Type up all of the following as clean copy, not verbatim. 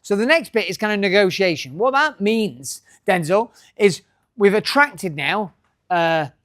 So the next bit is kind of negotiation. What that means, Denzel, is we've attracted now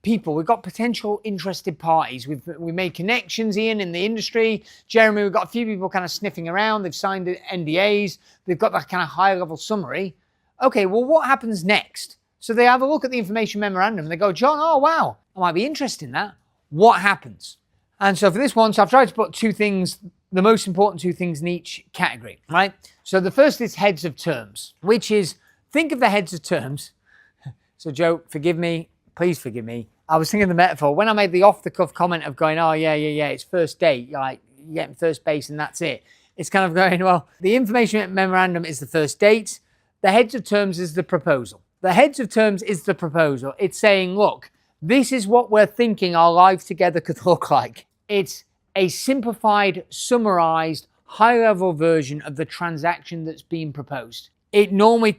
people. We've got potential interested parties. We made connections, Ian, in the industry. Jeremy, we've got a few people kind of sniffing around. They've signed NDAs. They've got that kind of high-level summary. Okay, well, what happens next? So they have a look at the information memorandum. They go, John, oh, wow, I might be interested in that. What happens? And so for this one, so I've tried to put two things, the most important two things in each category, right? So the first is heads of terms, which is, think of the heads of terms. So Joe, forgive me, please forgive me. I was thinking the metaphor. When I made the off-the-cuff comment of going, oh, yeah, it's first date, like you're getting first base and that's it. It's kind of going, well, the information memorandum is the first date. The heads of terms is the proposal. The heads of terms is the proposal. It's saying, look, this is what we're thinking our life together could look like. It's a simplified, summarized, high-level version of the transaction that's being proposed. It normally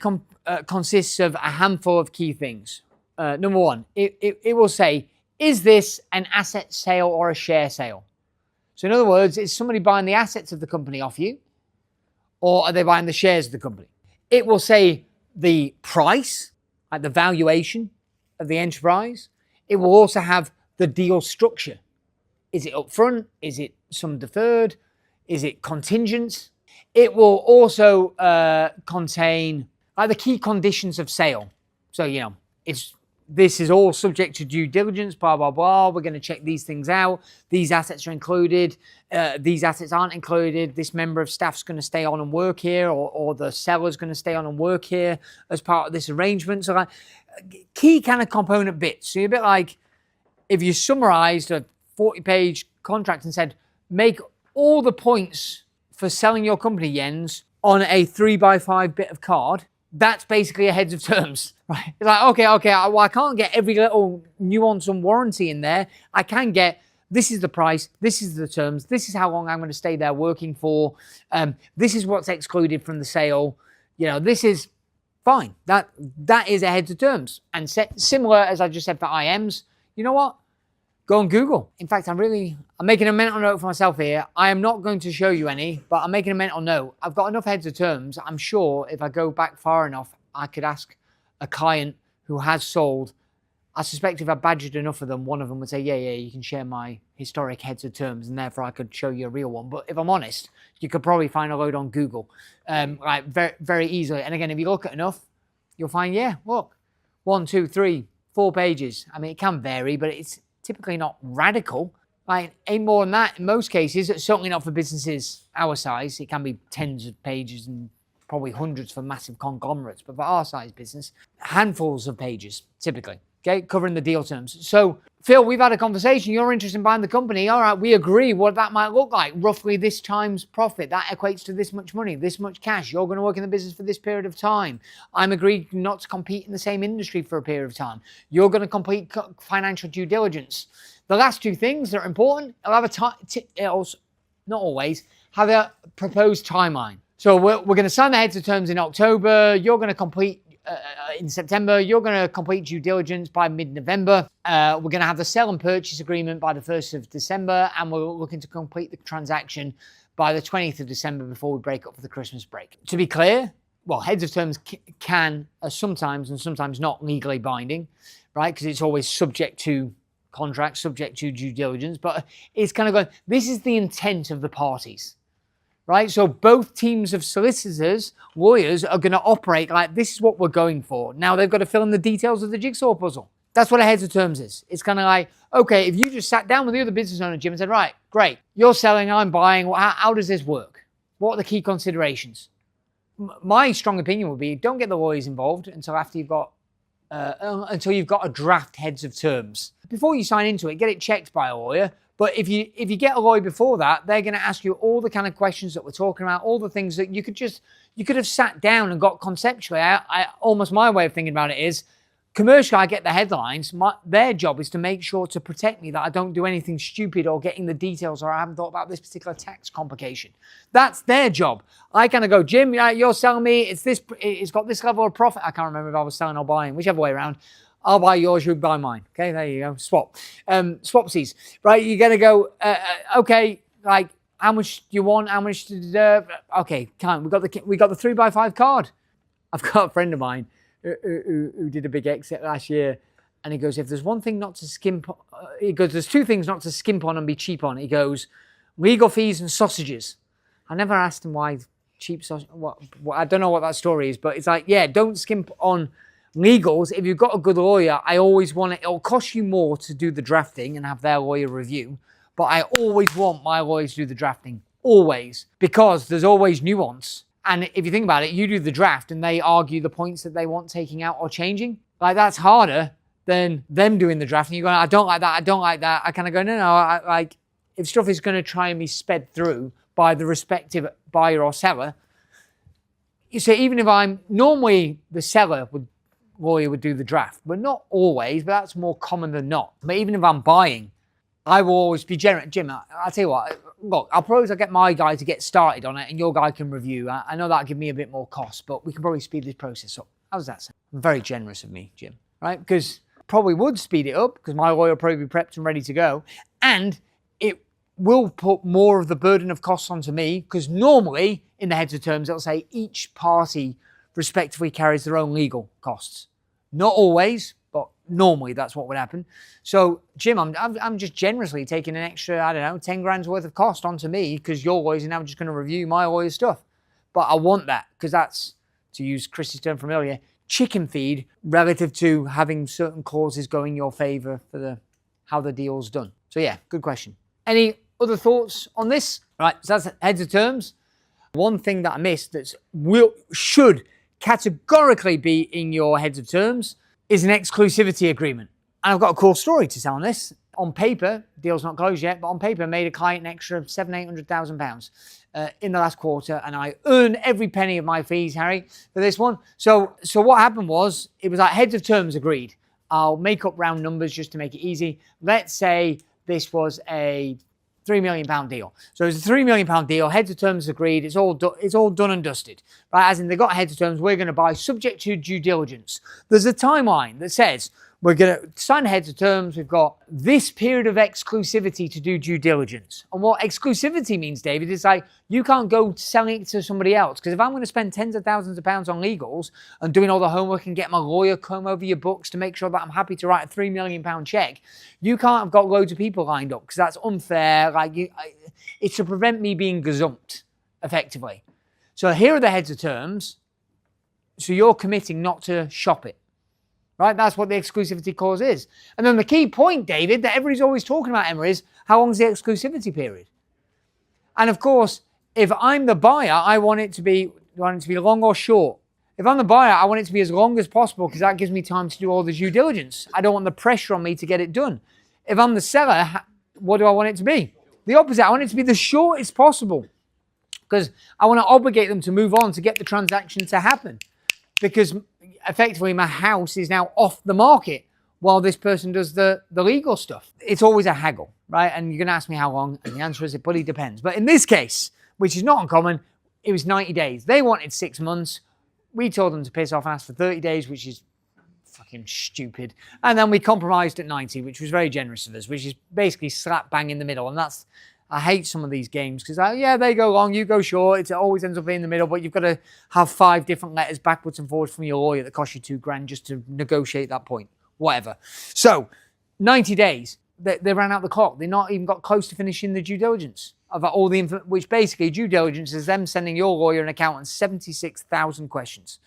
consists of a handful of key things. Number one, it will say, is this an asset sale or a share sale? So in other words, is somebody buying the assets of the company off you, or are they buying the shares of the company? It will say the price, like the valuation of the enterprise. It will also have the deal structure. Is it upfront? Is it some deferred? Is it contingent? It will also contain like the key conditions of sale. So, you know, this is all subject to due diligence, blah, blah, blah. We're going to check these things out. These assets are included. These assets aren't included. This member of staff's going to stay on and work here, or the seller's going to stay on and work here as part of this arrangement. So like key kind of component bits. So you're a bit like if you summarized a 40-page contract and said, make all the points for selling your company, Jens, on a 3x5 bit of card. That's basically a heads of terms, right? It's like, okay, well, I can't get every little nuance and warranty in there. I can get, this is the price, this is the terms, this is how long I'm going to stay there working for, this is what's excluded from the sale. You know, this is fine. That is a heads of terms. And similar, as I just said for IMs, you know what? Go on Google. In fact, I'm making a mental note for myself here. I am not going to show you any, but I'm making a mental note. I've got enough heads of terms. I'm sure if I go back far enough, I could ask a client who has sold. I suspect if I badgered enough of them, one of them would say, yeah, you can share my historic heads of terms, and therefore I could show you a real one. But if I'm honest, you could probably find a load on Google, like very, very easily. And again, if you look at enough, you'll find, yeah, look, 1, 2, 3, 4 pages. I mean, it can vary, but it's typically not radical. Like, ain't more than that in most cases. Certainly not for businesses our size. It can be tens of pages and probably hundreds for massive conglomerates. But for our size business, handfuls of pages typically, okay, covering the deal terms. So, Phil, we've had a conversation. You're interested in buying the company. All right, we agree what that might look like. Roughly this times profit. That equates to this much money, this much cash. You're going to work in the business for this period of time. I'm agreed not to compete in the same industry for a period of time. You're going to complete financial due diligence. The last two things that are important, I'll have not always, have a proposed timeline. So we're going to sign the heads of terms in October. You're going to complete in September. You're going to complete due diligence by mid-November. We're going to have the sale and purchase agreement by the 1st of December, and we're looking to complete the transaction by the 20th of December before we break up for the Christmas break. To be clear, well, heads of terms can sometimes and sometimes not legally binding, right? Because it's always subject to contract, subject to due diligence, but it's kind of going, this is the intent of the parties. Right? So both teams of solicitors, lawyers are going to operate like this is what we're going for. Now they've got to fill in the details of the jigsaw puzzle. That's what a heads of terms is. It's kind of like, okay, if you just sat down with the other business owner, Jim, and said, right, great, you're selling, I'm buying, how does this work? What are the key considerations? My strong opinion would be don't get the lawyers involved until after you've got a draft heads of terms. Before you sign into it, get it checked by a lawyer. But if you get a lawyer before that, they're going to ask you all the kind of questions that we're talking about, all the things that you could have sat down and got conceptually. Almost my way of thinking about it is, commercially, I get the headlines. Their job is to make sure to protect me that I don't do anything stupid or getting the details or I haven't thought about this particular tax complication. That's their job. I kind of go, Jim, you're selling me, it's got this level of profit. I can't remember if I was selling or buying, whichever way around. I'll buy yours, you buy mine. Okay, there you go. Swap. Swapsies. Right, you're going to go, okay, like, How much do you want? How much do you deserve? Okay, we got the 3x5 card. I've got a friend of mine who did a big exit last year, and he goes, if there's one thing not to skimp, he goes, there's two things not to skimp on and be cheap on. He goes, legal fees and sausages. I never asked him why cheap sausage. What I don't know what that story is, but it's like, yeah, don't skimp on legals. If you've got a good lawyer, I always want it. It'll cost you more to do the drafting and have their lawyer review, but I always want my lawyers to do the drafting, always, because there's always nuance. And if you think about it, you do the draft and they argue the points that they want taking out or changing. Like, that's harder than them doing the draft. And you go, I don't like that, I don't like that. I kind of go, no, like, if stuff is going to try and be sped through by the respective buyer or seller, so even if I'm normally the lawyer would do the draft, but not always, but that's more common than not. But even if I'm buying, I will always be generous. Jim, I'll tell you what, look, I'll probably get my guy to get started on it and your guy can review. I know that'll give me a bit more cost, but we can probably speed this process up. How does that sound? Very generous of me, Jim, right? Because probably would speed it up because my lawyer will probably be prepped and ready to go. And it will put more of the burden of costs onto me because normally in the heads of terms, it'll say each party respectively carries their own legal costs. Not always, but normally that's what would happen. So, Jim, I'm just generously taking an extra, I don't know, 10 grand's worth of cost onto me because your lawyers are now just going to review my lawyer's stuff. But I want that because that's, to use Chris's term from earlier, chicken feed relative to having certain clauses going your favor for how the deal's done. So yeah, good question. Any other thoughts on this? Right, so that's heads of terms. One thing that I missed that should categorically be in your heads of terms is an exclusivity agreement. And I've got a cool story to tell on this. On paper, deal's not closed yet, but on paper, made a client an extra £700,000 in the last quarter, and I earned every penny of my fees, Harry, for this one. So what happened was, it was like heads of terms agreed. I'll make up round numbers just to make it easy. Let's say this was a £3 million deal. So it's a £3 million deal, heads of terms agreed, it's all done and dusted. Right? As in, they got heads of terms, we're going to buy subject to due diligence. There's a timeline that says, we're going to sign heads of terms. We've got this period of exclusivity to do due diligence. And what exclusivity means, David, is like you can't go selling it to somebody else. Because if I'm going to spend tens of thousands of pounds on legals and doing all the homework and get my lawyer comb over your books to make sure that I'm happy to write a £3 million check, you can't have got loads of people lined up because that's unfair. It's to prevent me being gazumped, effectively. So here are the heads of terms. So you're committing not to shop it. Right, that's what the exclusivity clause is. And then the key point, David, that everybody's always talking about, Emma, is how long is the exclusivity period? And of course, if I'm the buyer, I want it to be long or short. If I'm the buyer, I want it to be as long as possible because that gives me time to do all the due diligence. I don't want the pressure on me to get it done. If I'm the seller, what do I want it to be? The opposite. I want it to be the shortest possible because I want to obligate them to move on to get the transaction to happen. Because effectively my house is now off the market while this person does the legal stuff. It's always a haggle, right? And you're going to ask me how long, and the answer is it bloody depends. But in this case, which is not uncommon, it was 90 days. They wanted 6 months. We told them to piss off and ask for 30 days, which is fucking stupid. And then we compromised at 90, which was very generous of us, which is basically slap bang in the middle. And that's, I hate some of these games because, yeah, they go long, you go short. It always ends up being in the middle, but you've got to have 5 different letters backwards and forwards from your lawyer that cost you $2,000 just to negotiate that point. Whatever. So, 90 days, they ran out the clock. They're not even got close to finishing the due diligence of all the which basically due diligence is them sending your lawyer and accountant 76,000 questions,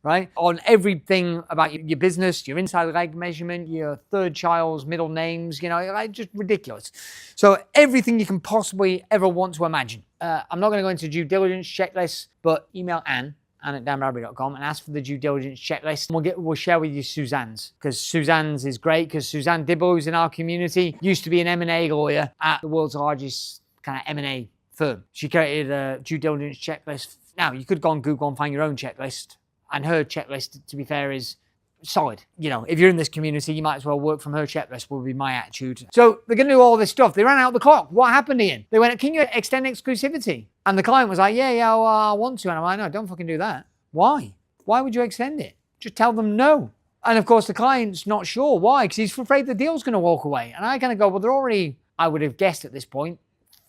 right? On everything about your business, your inside leg measurement, your third child's middle names, like just ridiculous. So everything you can possibly ever want to imagine. I'm not going to go into due diligence checklist, but email Anne at danbradbury.com and ask for the due diligence checklist. We'll share with you Suzanne's, because Suzanne's is great, because Suzanne Dibble, who's in our community, used to be an M&A lawyer at the world's largest kind of M&A firm. She created a due diligence checklist. Now, you could go on Google and find your own checklist, and her checklist, to be fair, is solid. If you're in this community, you might as well work from her checklist, would be my attitude. So they're going to do all this stuff. They ran out the clock. What happened, Ian? They went, can you extend exclusivity? And the client was like, yeah, I want to. And I'm like, no, don't fucking do that. Why? Why would you extend it? Just tell them no. And of course, the client's not sure. Why? Because he's afraid the deal's going to walk away. And I kind of go, well, they're already, I would have guessed at this point,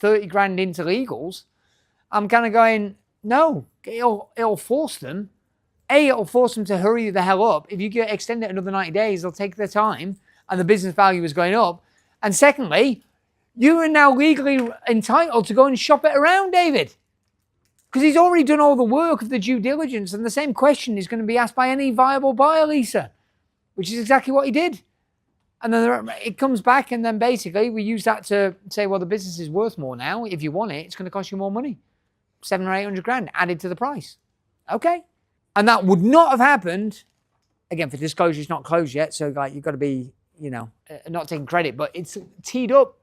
30 grand into legals, I'm kind of going, no, it'll force them. It'll force them to hurry the hell up. If you get extend it another 90 days, they'll take their time and the business value is going up. And secondly, you are now legally entitled to go and shop it around, David. Because he's already done all the work of the due diligence, and the same question is going to be asked by any viable buyer, Lisa, which is exactly what he did. And then it comes back, and then basically we use that to say, well, the business is worth more now. If you want it, it's going to cost you more money. 700 or 800 grand added to the price. Okay. And that would not have happened. Again, for disclosure, it's not closed yet. So like, you've got to be, not taking credit, but it's teed up.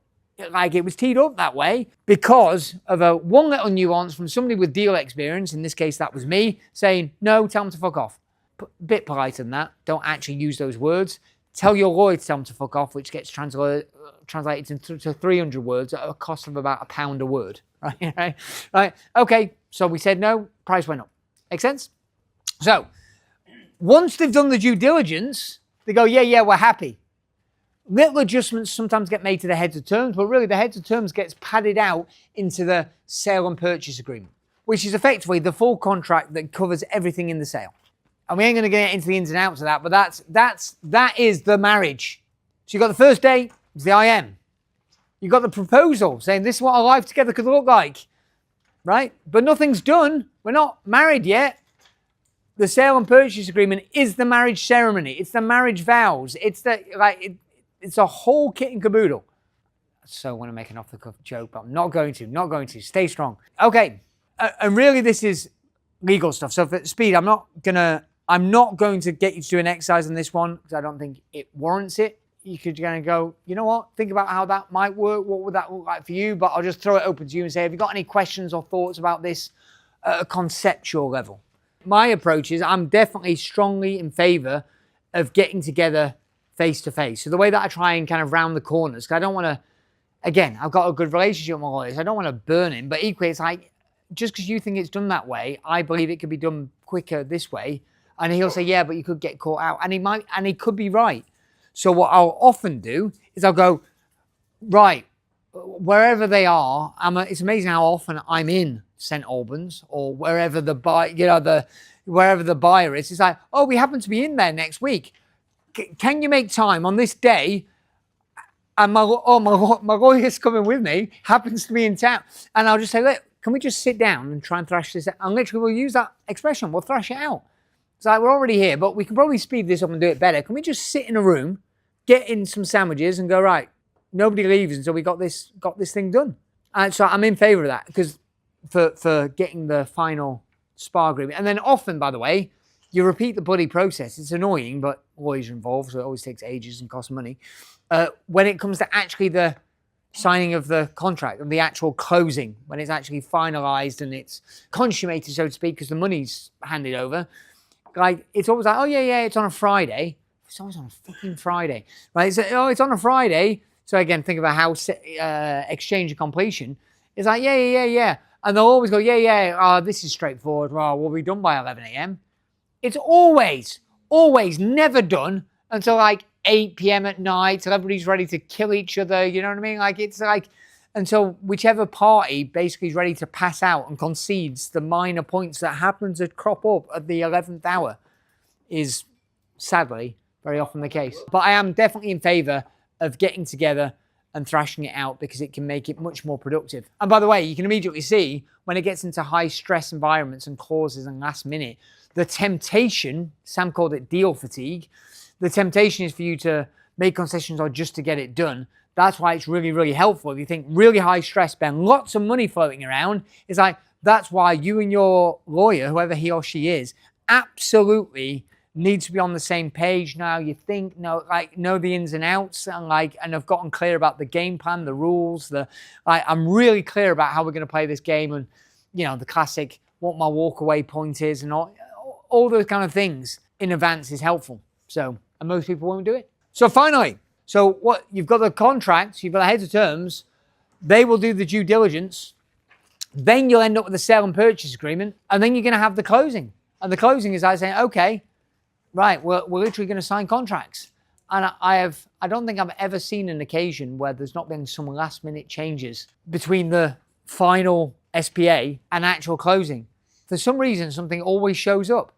Like it was teed up that way because of one little nuance from somebody with deal experience. In this case, that was me saying, no, tell them to fuck off. A bit politer than that. Don't actually use those words. Tell your lawyer to tell them to fuck off, which gets translated into 300 words at a cost of about £1 a word. Right. Okay. So we said no, price went up. Make sense? So once they've done the due diligence, they go, yeah, we're happy. Little adjustments sometimes get made to the heads of terms, but really the heads of terms gets padded out into the sale and purchase agreement, which is effectively the full contract that covers everything in the sale. And we ain't going to get into the ins and outs of that, but that is the marriage. So you've got the first date, it's the IM. You've got the proposal saying this is what our life together could look like, right? But nothing's done. We're not married yet. The sale and purchase agreement is the marriage ceremony. It's the marriage vows. It's it's a whole kit and caboodle. So I want to make an off-the-cuff joke, but I'm not going to. Stay strong. Okay. And really this is legal stuff. So for speed, I'm not going to get you to do an exercise on this one because I don't think it warrants it. You could kind of go, you know what? Think about how that might work. What would that look like for you? But I'll just throw it open to you and say, have you got any questions or thoughts about this at a conceptual level? My approach is I'm definitely strongly in favor of getting together face to face. So the way that I try and kind of round the corners, because I don't want to, again, I've got a good relationship with my lawyers. I don't want to burn him, but equally it's like, just because you think it's done that way, I believe it could be done quicker this way. And he'll say, yeah, but you could get caught out. And he could be right. So what I'll often do is I'll go, right, wherever they are, it's amazing how often I'm in St. Albans or wherever the buyer is. It's like, oh, we happen to be in there next week. Can you make time on this day? And my lawyer's coming with me, happens to be in town. And I'll just say, look, can we just sit down and try and thrash this out? And literally we'll use that expression. We'll thrash it out. It's like, we're already here, but we can probably speed this up and do it better. Can we just sit in a room, get in some sandwiches and go, right, nobody leaves until we got this thing done. And so I'm in favor of that because for getting the final SPA agreement. And then often, by the way, you repeat the bloody process. It's annoying, but lawyers are involved, so it always takes ages and costs money. When it comes to actually the signing of the contract and the actual closing, when it's actually finalized and it's consummated, so to speak, because the money's handed over, like it's always like, oh yeah, it's on a Friday. It's always on a fucking Friday, right? So, it's on a Friday. So again, think about how exchange and completion is like, yeah. And they'll always go, yeah, this is straightforward. Well, we'll be done by 11 a.m. It's always never done until like 8 p.m. at night till everybody's ready to kill each other. You know what I mean? Like it's like until whichever party basically is ready to pass out and concedes the minor points that happen to crop up at the 11th hour is sadly very often the case. But I am definitely in favor of getting together and thrashing it out because it can make it much more productive. And by the way, you can immediately see when it gets into high stress environments and clauses and last minute, the temptation, Sam called it deal fatigue, the temptation is for you to make concessions or just to get it done. That's why it's really, really helpful. If you think really high stress, spend lots of money floating around, it's like, that's why you and your lawyer, whoever he or she is, absolutely need to be on the same page now. You think, know the ins and outs and have gotten clear about the game plan, the rules, I'm really clear about how we're going to play this game and, the classic, what my walkaway point is and all those kind of things in advance is helpful. So, and most people won't do it. So finally, what you've got the contracts, you've got the heads of terms, they will do the due diligence, then you'll end up with a sale and purchase agreement, and then you're going to have the closing. And the closing is like saying, okay, right, we're literally going to sign contracts. And I don't think I've ever seen an occasion where there's not been some last minute changes between the final SPA and actual closing. For some reason, something always shows up.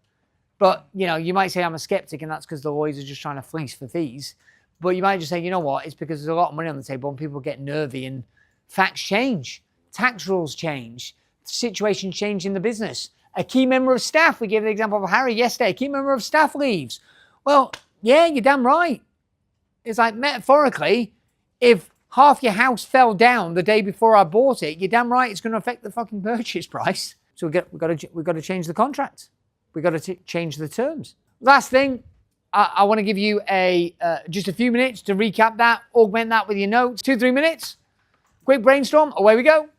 But, you know, you might say I'm a skeptic and that's because the lawyers are just trying to fleece for fees. But you might just say, you know what, it's because there's a lot of money on the table and people get nervy and facts change, tax rules change, situations change in the business. A key member of staff, we gave the example of Harry yesterday, a key member of staff leaves. Well, yeah, you're damn right. It's like metaphorically, if half your house fell down the day before I bought it, you're damn right it's going to affect the fucking purchase price. So we've got to change the contract. We've got to change the terms. Last thing, I want to give you just a few minutes to recap that, augment that with your notes. 2-3 minutes. Quick brainstorm. Away we go.